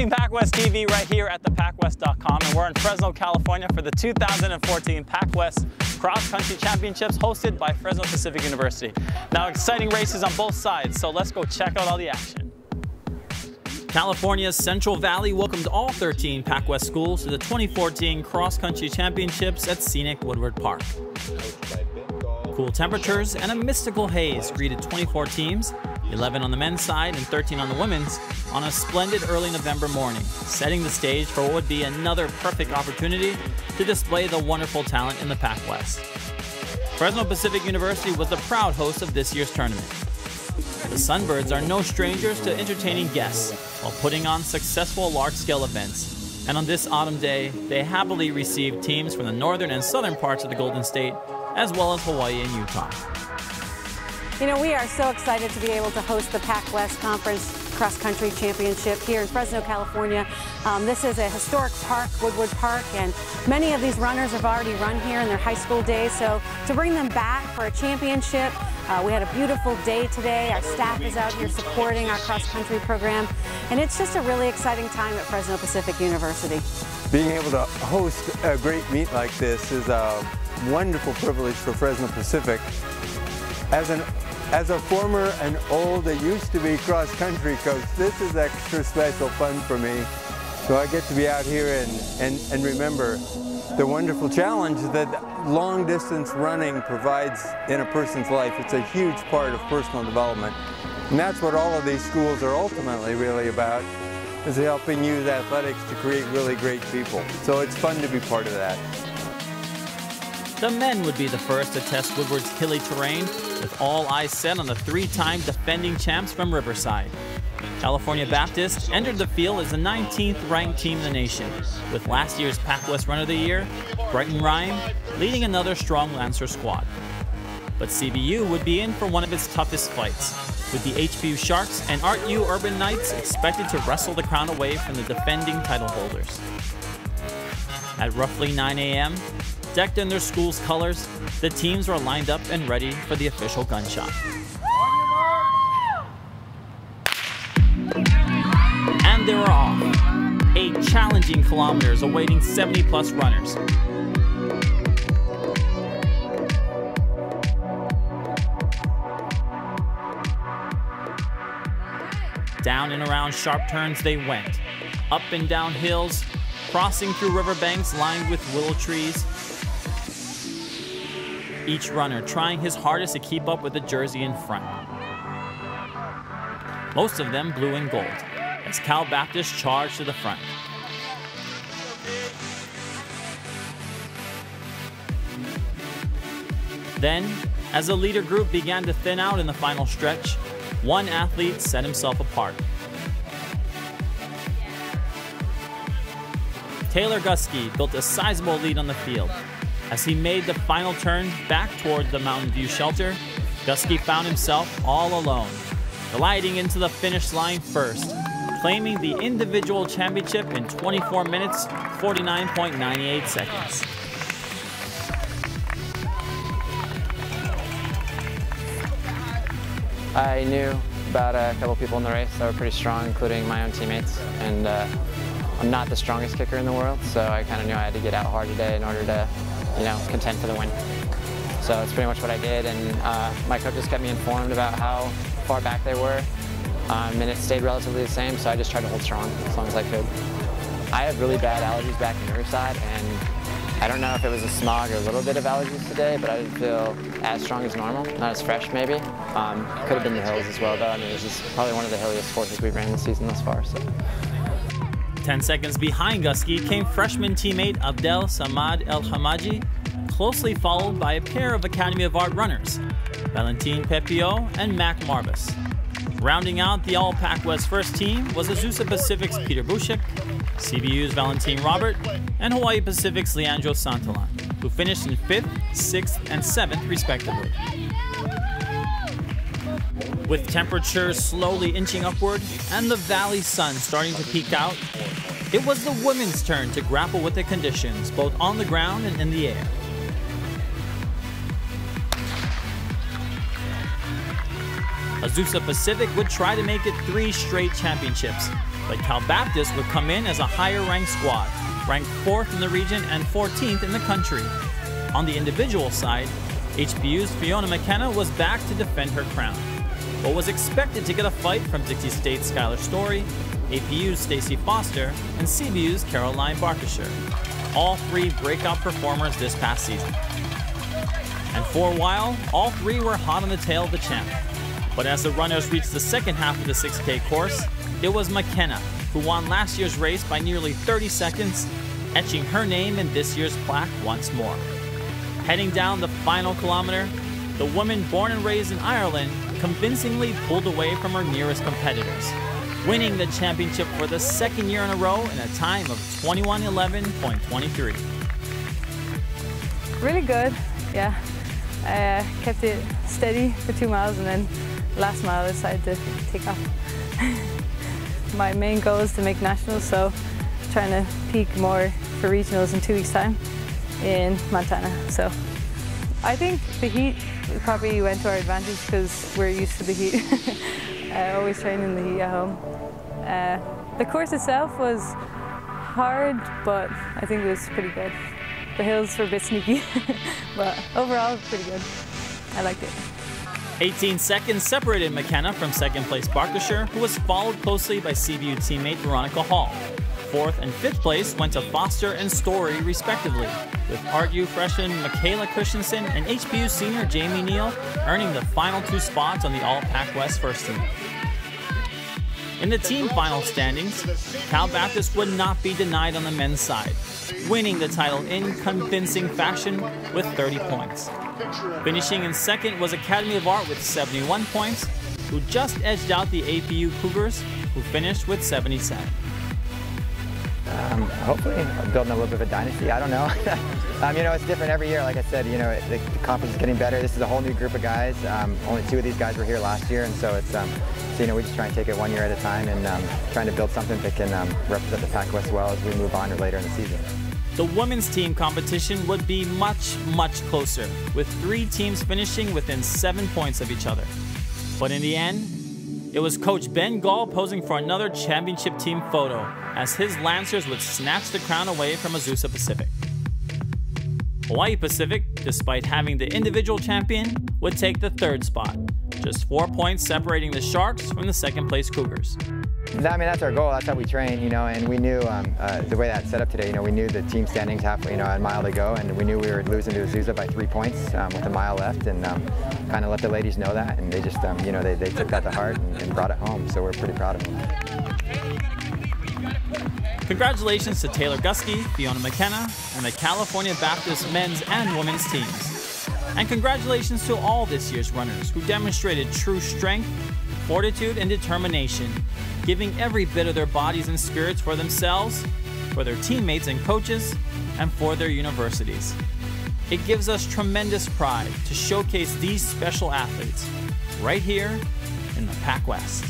watching PacWest TV right here at the PacWest.com, and we're in Fresno, California for the 2014 PacWest Cross Country Championships hosted by Fresno Pacific University. Now, exciting races on both sides, so let's go check out all the action. California's Central Valley welcomed all 13 PacWest schools to the 2014 Cross Country Championships at scenic Woodward Park. Cool temperatures and a mystical haze greeted 24 teams, 11 on the men's side and 13 on the women's, on a splendid early November morning, setting the stage for what would be another perfect opportunity to display the wonderful talent in the PacWest. Fresno Pacific University was the proud host of this year's tournament. The Sunbirds are no strangers to entertaining guests while putting on successful large-scale events, and on this autumn day, they happily received teams from the northern and southern parts of the Golden State, as well as Hawaii and Utah. You know, we are so excited to be able to host the PacWest Conference Cross Country Championship here in Fresno, California. This is a historic park, Woodward Park, and many of these runners have already run here in their high school days. So to bring them back for a championship, we had a beautiful day today. Our staff is out here supporting our cross country program, and it's just a really exciting time at Fresno Pacific University. Being able to host a great meet like this is a wonderful privilege for Fresno Pacific. As a former and old, it used to be cross-country coach, this is extra special fun for me. So I get to be out here and remember the wonderful challenge that long-distance running provides in a person's life. It's a huge part of personal development. And that's what all of these schools are ultimately really about, is helping use athletics to create really great people. So it's fun to be part of that. The men would be the first to test Woodward's hilly terrain, with all eyes set on the three-time defending champs from Riverside. California Baptist entered the field as the 19th ranked team in the nation, with last year's PacWest Runner of the Year, Brighton Rhyme, leading another strong Lancer squad. But CBU would be in for one of its toughest fights, with the HPU Sharks and ArtU Urban Knights expected to wrestle the crown away from the defending title holders. At roughly 9 a.m., decked in their school's colors, the teams were lined up and ready for the official gunshot. And they were off. 8 challenging kilometers awaiting 70-plus runners. Down and around sharp turns they went, up and down hills, crossing through riverbanks lined with willow trees. Each runner trying his hardest to keep up with the jersey in front. Most of them blue and gold, as Cal Baptist charged to the front. Then, as the leader group began to thin out in the final stretch, one athlete set himself apart. Taylor Guske built a sizable lead on the field. As he made the final turn back toward the Mountain View shelter, Guske found himself all alone, gliding into the finish line first, claiming the individual championship in 24 minutes, 49.98 seconds. I knew about a couple people in the race that were pretty strong, including my own teammates, and I'm not the strongest kicker in the world, so I kind of knew I had to get out hard today in order to contend for the win. So that's pretty much what I did, and my coaches kept me informed about how far back they were, and it stayed relatively the same, so I just tried to hold strong as long as I could. I have really bad allergies back in Riverside, and I don't know if it was a smog or a little bit of allergies today, but I didn't feel as strong as normal, not as fresh maybe. Could have been the hills as well, though. I mean, this is probably one of the hilliest courses we've ran this season thus far. So. 10 seconds behind Guske came freshman teammate Abdel Samad El Hamaji, closely followed by a pair of Academy of Art runners, Valentin Pepio and Mac Marvis. Rounding out the all PacWest first team was Azusa Pacific's Peter Bushik, CBU's Valentin Robert, and Hawaii Pacific's Leandro Santalan, who finished in 5th, 6th, and 7th respectively. With temperatures slowly inching upward and the valley sun starting to peek out, it was the women's turn to grapple with the conditions, both on the ground and in the air. Azusa Pacific would try to make it 3 straight championships, but Cal Baptist would come in as a higher-ranked squad, ranked 4th in the region and 14th in the country. On the individual side, HPU's Fiona McKenna was back to defend her crown, but was expected to get a fight from Dixie State's Skylar Story, APU's Stacey Foster, and CBU's Caroline Barkisher, all 3 breakout performers this past season. And for a while, all 3 were hot on the tail of the champ. But as the runners reached the second half of the 6K course, it was McKenna who won last year's race by nearly 30 seconds, etching her name in this year's plaque once more. Heading down the final kilometer, the woman born and raised in Ireland convincingly pulled away from her nearest competitors, winning the championship for the 2nd year in a row in a time of 21:11.23. Really good, yeah. I kept it steady for 2 miles, and then last mile I decided to take off. My main goal is to make nationals, so trying to peak more for regionals in 2 weeks' time in Montana. So I think the heat probably went to our advantage because we're used to the heat. I always train in the heat at home. The course itself was hard, but I think it was pretty good. The hills were a bit sneaky, but overall pretty good. I liked it. 18 seconds separated McKenna from 2nd place Barkisher, who was followed closely by CBU teammate Veronica Hall. 4th and 5th place went to Foster and Story, respectively, with RU freshman Michaela Christensen and HPU senior Jamie Neal earning the final 2 spots on the All-PacWest first team. In the team final standings, Cal Baptist would not be denied on the men's side, winning the title in convincing fashion with 30 points. Finishing in 2nd was Academy of Art with 71 points, who just edged out the APU Cougars, who finished with 77. Hopefully building a little bit of a dynasty, I don't know. You know, it's different every year. Like I said, you know, the conference is getting better. This is a whole new group of guys. Only 2 of these guys were here last year, and so it's, so, you know, we just try and take it 1 year at a time and trying to build something that can represent the PacWest well as we move on later in the season. The women's team competition would be much, much closer, with 3 teams finishing within 7 points of each other. But in the end, it was Coach Ben Gall posing for another championship team photo, as his Lancers would snatch the crown away from Azusa Pacific. Hawaii Pacific, despite having the individual champion, would take the 3rd spot, just 4 points separating the Sharks from the 2nd place Cougars. I mean, that's our goal. That's how we train, you know, and we knew the way that's set up today, you know, we knew the team standings halfway, you know, a mile to go, and we knew we were losing to Azusa by 3 points with a mile left, and kind of let the ladies know that, and they just, you know, they took that to heart and brought it home, so we're pretty proud of them. Congratulations to Taylor Guske, Fiona McKenna, and the California Baptist men's and women's teams. And congratulations to all this year's runners who demonstrated true strength, fortitude, and determination, giving every bit of their bodies and spirits for themselves, for their teammates and coaches, and for their universities. It gives us tremendous pride to showcase these special athletes right here in the PacWest.